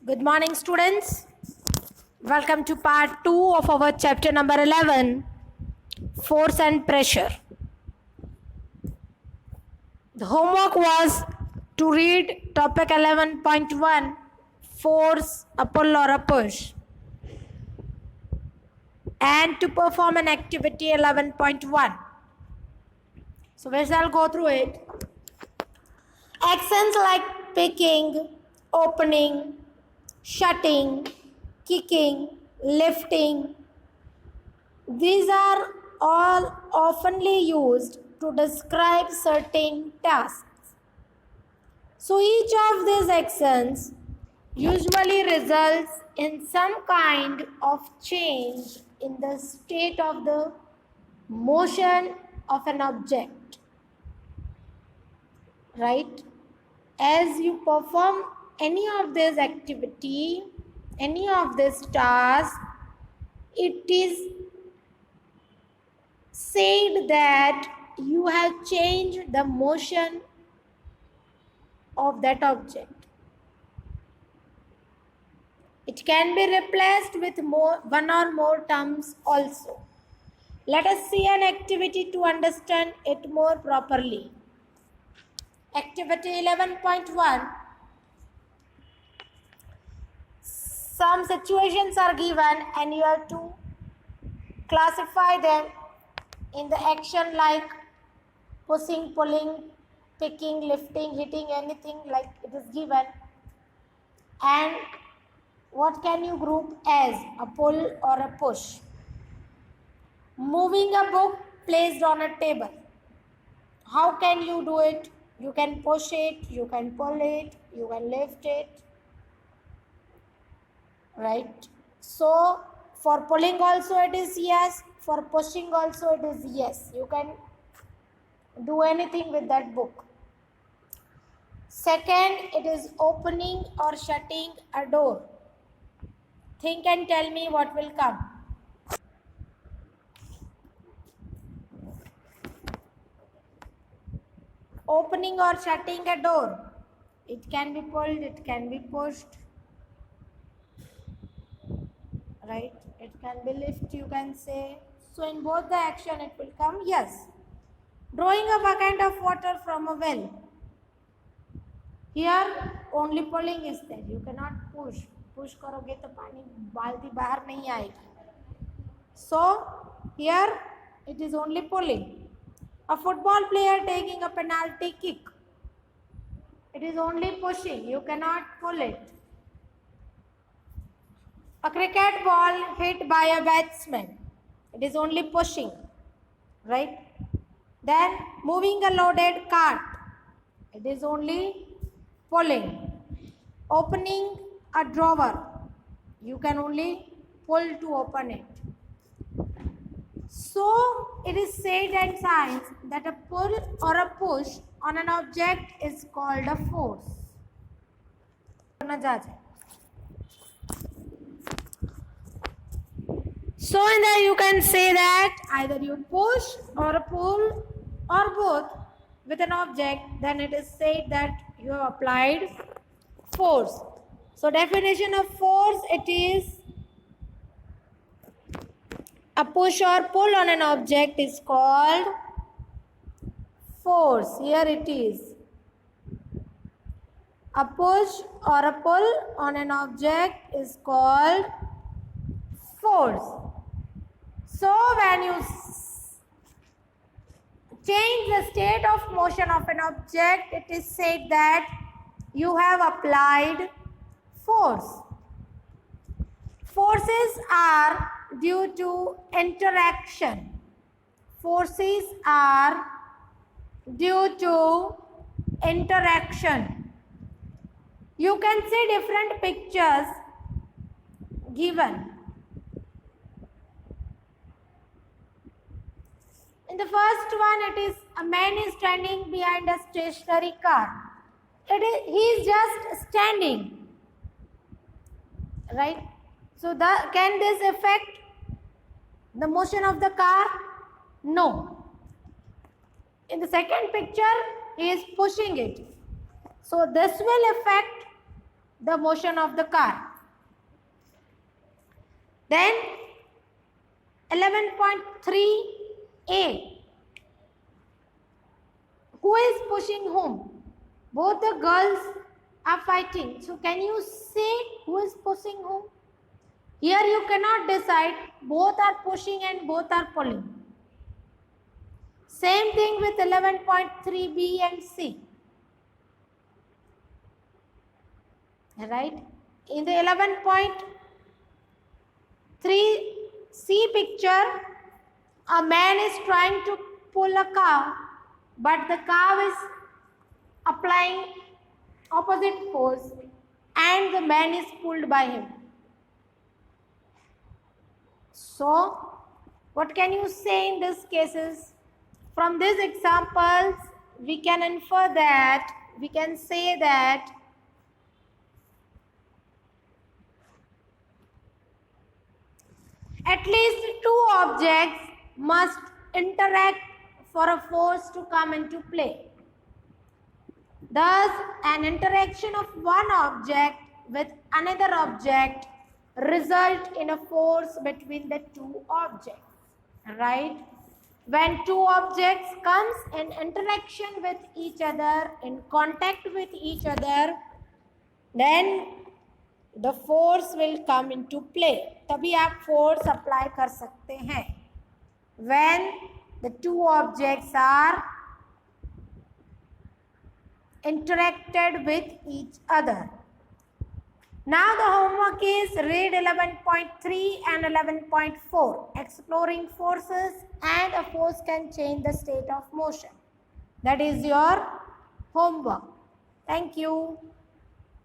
Good morning, students. Welcome to part 2 of our chapter number 11, Force and Pressure. The homework was to read topic 11.1, Force, a pull or a push, and to perform an activity 11.1. So we shall go through it. Actions like picking, opening, shutting, kicking, lifting, these are all oftenly used to describe certain tasks. So each of these actions usually results in some kind of change in the state of the motion of an object. Right? As you perform any of this activity, any of this task, it is said that you have changed the motion of that object. It can be replaced with one or more terms also. Let us see an activity to understand it more properly. Activity 11.1. Some situations are given and you have to classify them in the action like pushing, pulling, picking, lifting, hitting, anything like it is given. And what can you group as a pull or a push? Moving a book placed on a table. How can you do it? You can push it, you can pull it, you can lift it. Right? So for pulling also it is yes, for pushing also it is yes. You can do anything with that book. Second, it is opening or shutting a door. Think and tell me what will come. Opening or shutting a door. It can be pulled, it can be pushed. Right? It can be lift, you can say. So in both the action it will come yes. Drawing a bucket of water from a well. Here only pulling is there. You cannot push. Push करोगे तो पानी बाल्टी बाहर नहीं आएगी. So here it is only pulling. A football player taking a penalty kick. It is only pushing. You cannot pull it. A cricket ball hit by a batsman. It is only pushing. Right? Then moving a loaded cart. It is only pulling. Opening a drawer. You can only pull to open it. So it is said in science that a pull or a push on an object is called a force. So in that you can say that either you push or pull or both with an object, then it is said that you have applied force. So definition of force, it is a push or pull on an object is called force. Here it is. A push or a pull on an object is called force. So when you change the state of motion of an object, it is said that you have applied force. Forces are due to interaction. Forces are due to interaction. You can see different pictures given. In the first one, it is a man is standing behind a stationary car. He is just standing. Right? So can this affect the motion of the car? No. In the second picture, he is pushing it. So this will affect the motion of the car. Then 11.3a. Who is pushing whom? Both the girls are fighting. So can you say who is pushing whom? Here you cannot decide. Both are pushing and both are pulling. Same thing with 11.3b and c. Right? In the 11.3c picture, a man is trying to pull a cow, but the cow is applying opposite force and the man is pulled by him. So, what can you say in these cases? From these examples, we can infer that, we can say that at least two objects must interact for a force to come into play. Thus, an interaction of one object with another object result in a force between the two objects, right? When two objects comes in interaction with each other, in contact with each other, then the force will come into play. तभी आप force apply कर सकते हैं. When the two objects are interacted with each other. Now the homework is read 11.3 and 11.4. Exploring forces and a force can change the state of motion. That is your homework. Thank you.